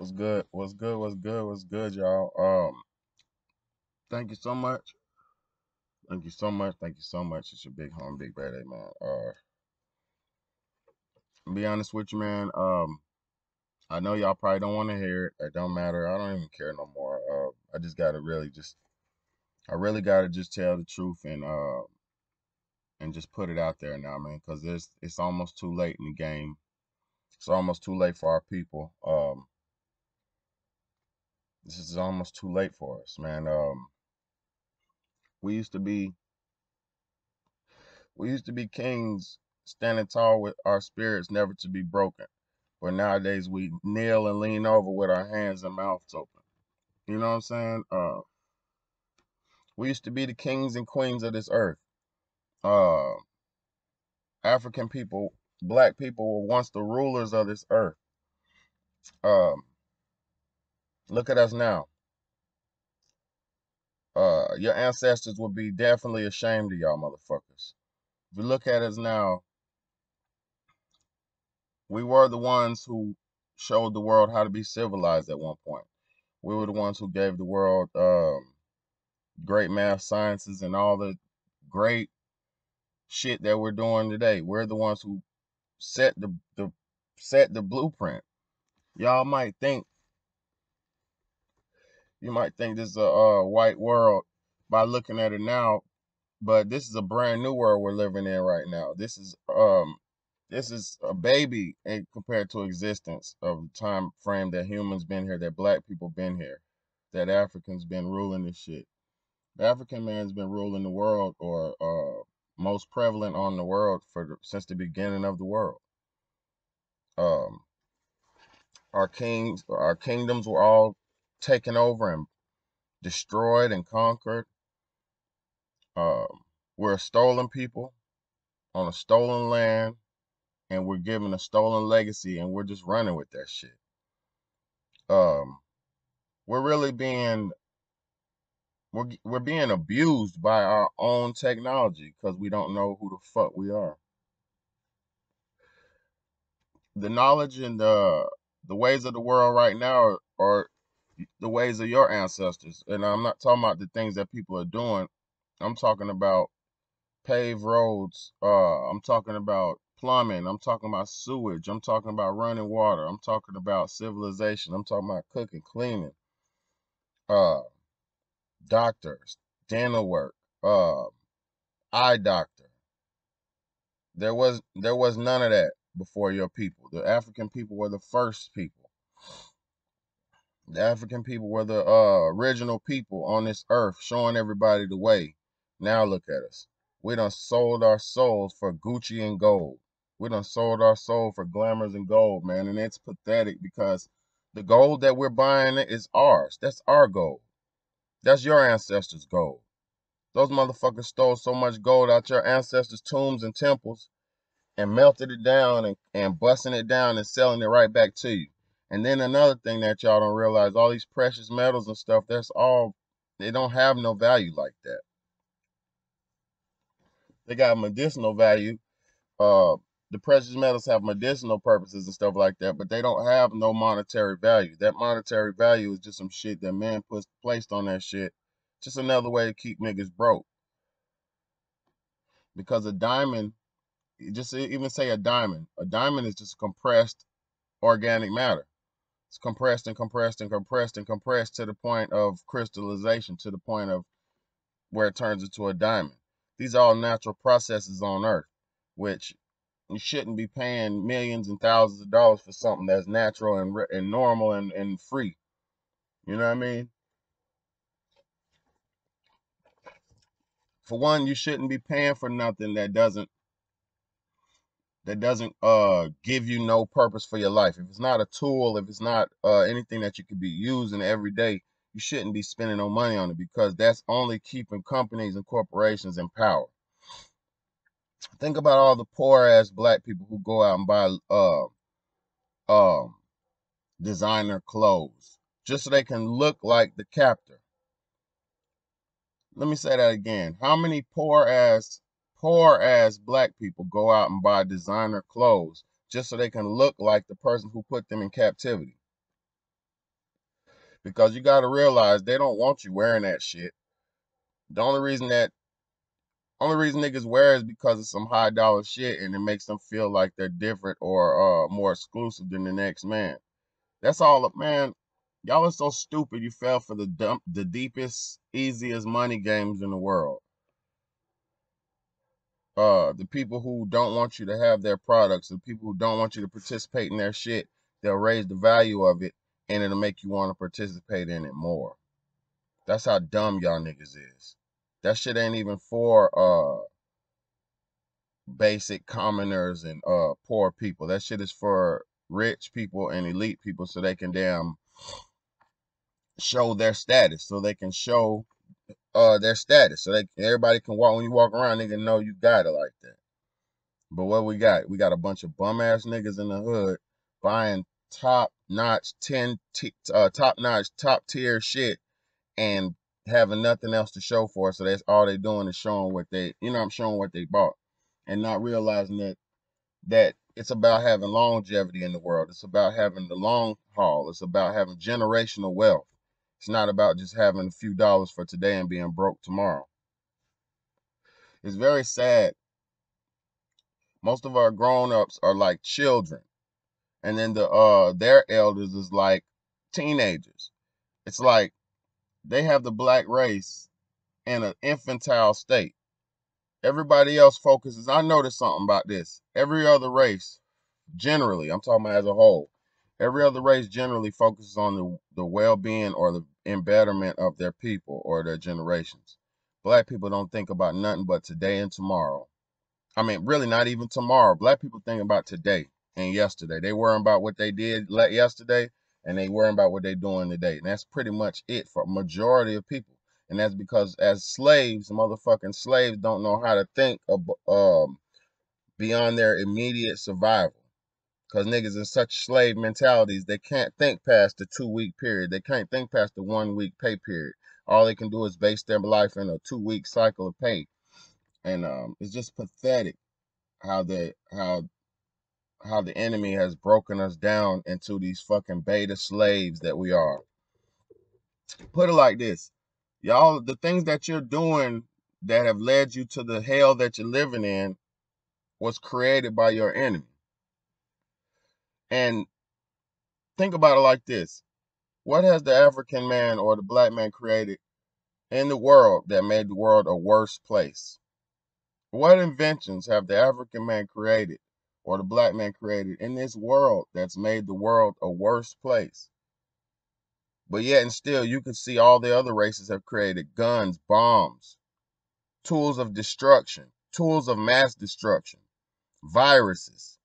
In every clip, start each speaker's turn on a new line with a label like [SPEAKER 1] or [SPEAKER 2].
[SPEAKER 1] What's good? What's good? What's good? What's good, y'all? Thank you so much. Thank you so much. Thank you so much. It's your big home, big bad day, man. To be honest with you, man. I know y'all probably don't want to hear it. It don't matter. I don't even care no more. I just gotta really just, I really gotta just tell the truth and just put it out there now, man, because it's almost too late in the game. It's almost too late for our people. This is almost too late for us, man. We used to be We used to be kings, standing tall with our spirits never to be broken. But nowadays we kneel and lean over with our hands and mouths open. You know what I'm saying? We used to be the kings and queens of this earth. Uh, African people, black people were once the rulers of this earth. Um, Look at us now. Your ancestors would be definitely ashamed of y'all motherfuckers. If you look at us now, we were the ones who showed the world how to be civilized at one point. We were the ones who gave the world great math sciences and all the great shit that we're doing today. We're the ones who set the set the blueprint. Y'all might think you might think this is a white world by looking at it now, but this is a brand new world we're living in right now. This is a baby in compared to existence of the time frame that humans been here, that black people been here, that Africans been ruling this shit. The African man's been ruling the world, or most prevalent on the world since the beginning of the world. Um, our kingdoms were all taken over and destroyed and conquered. We're a stolen people on a stolen land, and we're given a stolen legacy, and we're just running with that shit. Um, we're really being we're being abused by our own technology because we don't know who the fuck we are. The knowledge and the ways of the world right now are the ways of your ancestors. And I'm not talking about the things that people are doing. I'm talking about paved roads. I'm talking about plumbing. I'm talking about sewage. I'm talking about running water. I'm talking about civilization. I'm talking about cooking, cleaning, uh, doctors, dental work, uh, eye doctor. There was none of that before your people. The African people were the first people. The African people were the original people on this earth, showing everybody the way. Now look at us. We done sold our souls for Gucci and gold. We done sold our soul for glamours and gold, man. And it's pathetic because the gold that we're buying is ours. That's our gold. That's your ancestors' gold. Those motherfuckers stole so much gold out your ancestors' tombs and temples and melted it down and busting it down and selling it right back to you. And then another thing that y'all don't realize, all these precious metals and stuff, they don't have no value like that. They got medicinal value. Uh, the precious metals have medicinal purposes and stuff like that, but they don't have no monetary value. That monetary value is just some shit that man placed on that shit. Just another way to keep niggas broke. Because a diamond, just even say a diamond is just compressed organic matter. It's compressed and compressed and compressed and compressed to the point of crystallization, to the point of where it turns into a diamond. These are all natural processes on Earth, which you shouldn't be paying millions and thousands of dollars for something that's natural and normal and free. You know what I mean? For one, you shouldn't be paying for nothing that doesn't give you no purpose for your life. If it's not a tool, if it's not anything that you could be using every day, you shouldn't be spending no money on it, because that's only keeping companies and corporations in power. Think about all the poor ass black people who go out and buy um designer clothes just so they can look like the captor. Let me say that again. How many poor ass black people go out and buy designer clothes just so they can look like the person who put them in captivity? Because you got to realize they don't want you wearing that shit. The only reason niggas wear it is because it's some high dollar shit and it makes them feel like they're different or more exclusive than the next man. That's all, man. Y'all are so stupid. You fell for the deepest, easiest money games in the world. The people who don't want you to have their products, the people who don't want you to participate in their shit, they'll raise the value of it and it'll make you want to participate in it more. That's how dumb y'all niggas is. That shit ain't even for basic commoners and poor people. That shit is for rich people and elite people so they can damn show their status, so they can show their status, so everybody can walk when you walk around, nigga know you got it like that. But what we got? We got a bunch of bum ass niggas in the hood buying top notch top notch top tier shit and having nothing else to show for it. So that's all they doing is showing what they, I'm showing what they bought, and not realizing that it's about having longevity in the world. It's about having the long haul. It's about having generational wealth. It's not about just having a few dollars for today and being broke tomorrow. It's very sad. Most of our grown-ups are like children, and then their elders is like teenagers. It's like they have the black race in an infantile state. Everybody else focuses. I noticed something about this. Every other race, generally, I'm talking about as a whole, every other race generally focuses on the well-being or the betterment of their people or their generations. Black people don't think about nothing but today and tomorrow. I mean, really not even tomorrow. Black people think about today and yesterday. They worry about what they did yesterday and they worry about what they're doing today. And that's pretty much it for a majority of people. And that's because as slaves, motherfucking slaves don't know how to think beyond their immediate survival. Because niggas in such slave mentalities, they can't think past the 2 week period. They can't think past the 1 week pay period. All they can do is base their life in a 2 week cycle of pay. And it's just pathetic how the enemy has broken us down into these fucking beta slaves that we are. Put it like this. Y'all, the things that you're doing that have led you to the hell that you're living in was created by your enemy. And think about it like this. What has the African man or the black man created in the world that made the world a worse place? What inventions have the African man created or the black man created in this world that's made the world a worse place? But yet and still, you can see all the other races have created guns, bombs, tools of destruction, tools of mass destruction, viruses.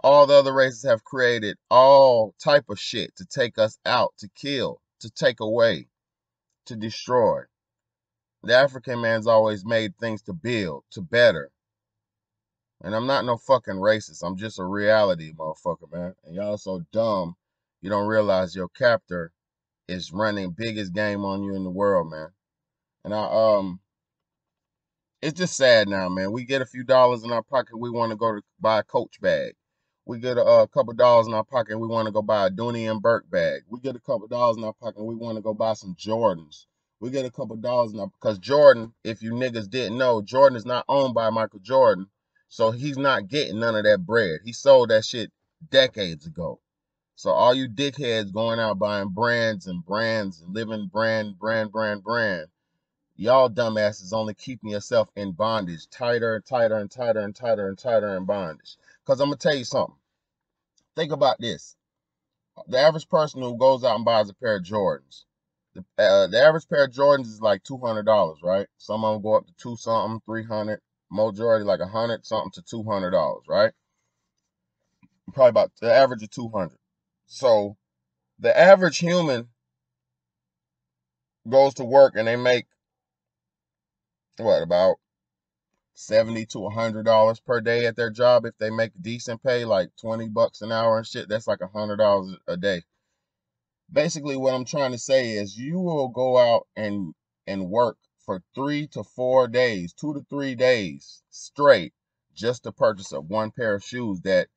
[SPEAKER 1] All the other races have created all type of shit to take us out, to kill, to take away, to destroy. The African man's always made things to build, to better. And I'm not no fucking racist. I'm just a reality motherfucker, man. And y'all so dumb, you don't realize your captor is running biggest game on you in the world, man. And it's just sad now, man. We get a few dollars in our pocket, we want to go to buy a Coach bag. We get a couple dollars in our pocket, we want to go buy a Dooney and Burke bag. We get a couple dollars in our pocket, we want to go buy some Jordans. We get a couple dollars in our, because Jordan, if you niggas didn't know, Jordan is not owned by Michael Jordan, so he's not getting none of that bread. He sold that shit decades ago. So all you dickheads going out buying brands and living brand, y'all dumbasses only keeping yourself in bondage, tighter and tighter and tighter and tighter and tighter in bondage. Because I'm going to tell you something. Think about this. The average person who goes out and buys a pair of Jordans, the average pair of Jordans is like $200, right? Some of them go up to two something, 300, majority like 100 something to $200, right? Probably about the average of 200. So the average human goes to work and they make what, about $70 to $100 per day at their job. If they make decent pay, like 20 bucks an hour and shit, that's like $100 a day. Basically what I'm trying to say is you will go out and work for 3 to 4 days, 2 to 3 days straight, just to purchase one pair of shoes that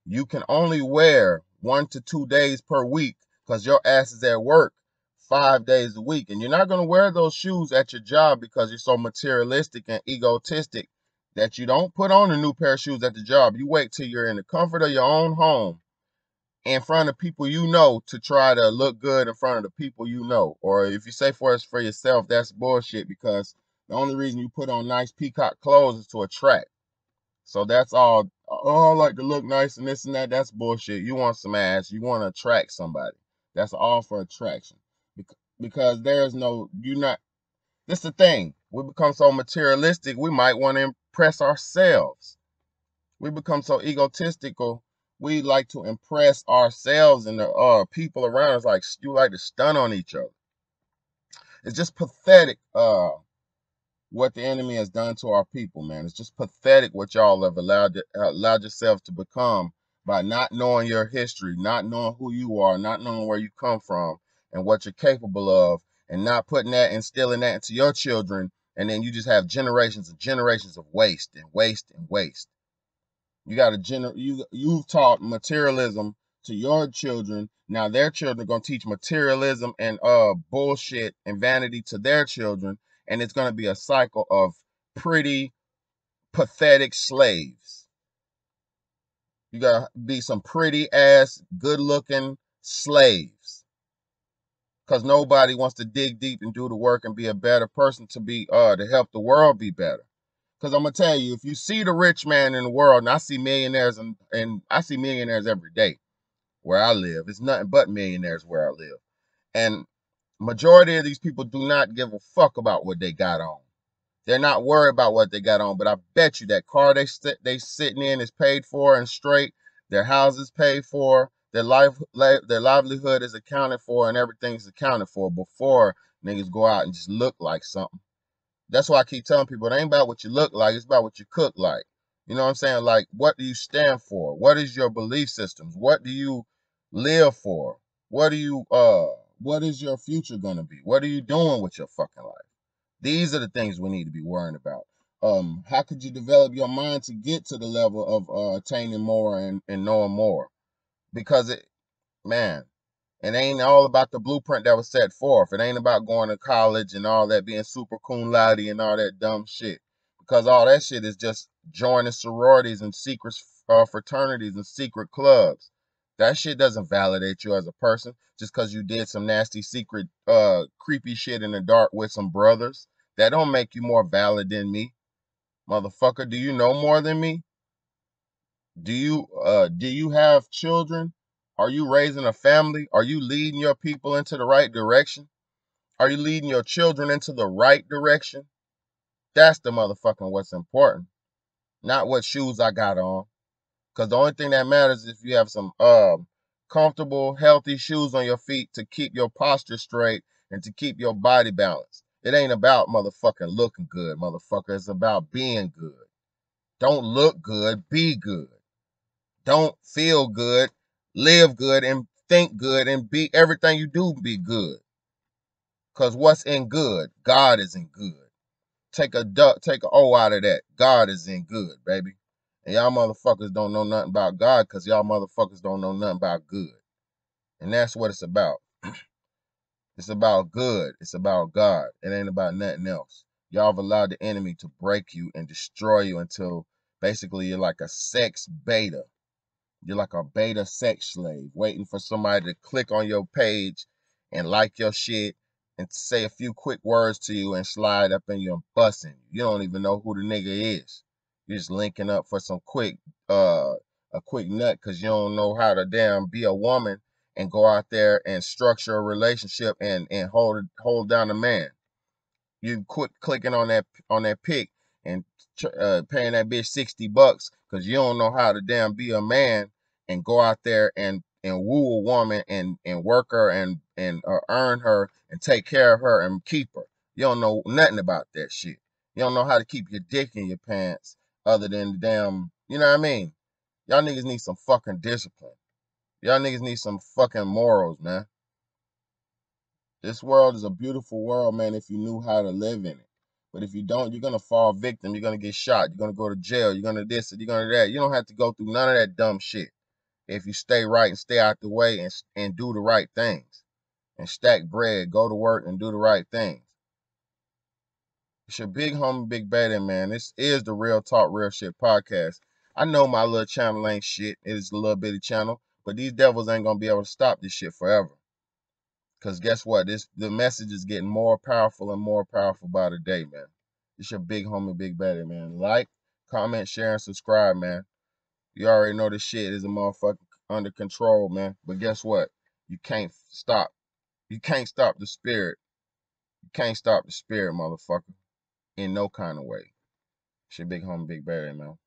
[SPEAKER 1] you can only wear 1 to 2 days per week because your ass is at work 5 days a week. And you're not going to wear those shoes at your job because you're so materialistic and egotistic that you don't put on a new pair of shoes at the job. You wait till you're in the comfort of your own home in front of people you know to try to look good in front of the people you know. Or if you say for yourself, that's bullshit, because the only reason you put on nice peacock clothes is to attract. So that's all. Oh, I like to look nice and this and that. That's bullshit. You want some ass. You want to attract somebody. That's all for attraction. Because there's no, you're not, this is the thing. We become so materialistic, we might want to impress ourselves. We become so egotistical. We like to impress ourselves and the people around us. Like, you like to stun on each other. It's just pathetic. What the enemy has done to our people, man. It's just pathetic what y'all have allowed yourself to become by not knowing your history, not knowing who you are, not knowing where you come from and what you're capable of, and not putting that, instilling that into your children. And then you just have generations and generations of waste and waste and waste. You got you've taught materialism to your children. Now their children are gonna teach materialism and bullshit and vanity to their children, and it's gonna be a cycle of pretty pathetic slaves. You gotta be some pretty ass, good looking slaves. Cause nobody wants to dig deep and do the work and be a better person to help the world be better. Because I'm gonna tell you, if you see the rich man in the world, and I see millionaires and I see millionaires every day where I live. It's nothing but millionaires where I live. And majority of these people do not give a fuck about what they got on. They're not worried about what they got on. But I bet you that car they sitting in is paid for and straight. Their house is paid for. Their livelihood is accounted for, and everything's accounted for before niggas go out and just look like something. That's why I keep telling people it ain't about what you look like, it's about what you cook like. You know what I'm saying? Like, what do you stand for? What is your belief systems? What do you live for? What is your future gonna be? What are you doing with your fucking life? These are the things we need to be worrying about. How could you develop your mind to get to the level of attaining more and knowing more? Because man, it ain't all about the blueprint that was set forth. It ain't about going to college and all that, being super cum laude and all that dumb shit. Because all that shit is just joining sororities and secret fraternities and secret clubs. That shit doesn't validate you as a person just because you did some nasty secret creepy shit in the dark with some brothers. That don't make you more valid than me. Motherfucker, do you know more than me? Do you have children? Are you raising a family? Are you leading your people into the right direction? Are you leading your children into the right direction? That's the motherfucking what's important. Not what shoes I got on. Because the only thing that matters is if you have some comfortable, healthy shoes on your feet to keep your posture straight and to keep your body balanced. It ain't about motherfucking looking good, motherfucker. It's about being good. Don't look good, be good. Don't feel good, live good, and think good, and be everything you do be good. Cause what's in good? God is in good. Take a O out of that. God is in good, baby. And y'all motherfuckers don't know nothing about God because y'all motherfuckers don't know nothing about good. And that's what it's about. It's about good. It's about God. It ain't about nothing else. Y'all have allowed the enemy to break you and destroy you until basically you're like a sex beta. You're like a beta sex slave waiting for somebody to click on your page and like your shit and say a few quick words to you and slide up in you and busting you. You don't even know who the nigga is. You're just linking up for some a quick nut because you don't know how to damn be a woman and go out there and structure a relationship and hold down a man. You quit clicking on that pic and paying that bitch $60 because you don't know how to damn be a man and go out there and woo a woman and work her and earn her and take care of her and keep her. You don't know nothing about that shit. You don't know how to keep your dick in your pants other than damn, you know what I mean? Y'all niggas need some fucking discipline. Y'all niggas need some fucking morals, man. This world is a beautiful world, man, if you knew how to live in it. But if you don't, you're gonna fall victim. You're gonna get shot. You're gonna go to jail. You're gonna this. You're gonna that. You don't have to go through none of that dumb shit. if you stay right and stay out the way and do the right things and stack bread, go to work and do the right things. It's your big homie, Big Baddie, man. This is the Real Talk, Real Shit podcast. I know my little channel ain't shit. It is a little bitty channel, but these devils ain't gonna be able to stop this shit forever. Cause guess what? The message is getting more powerful and more powerful by the day, man. It's your big homie, Big Baddie, man. Like, comment, share, and subscribe, man. You already know this shit is a motherfucker under control, man. But guess what? You can't stop. You can't stop the spirit. You can't stop the spirit, motherfucker. In no kind of way. It's your big homie, Big Baddie, man.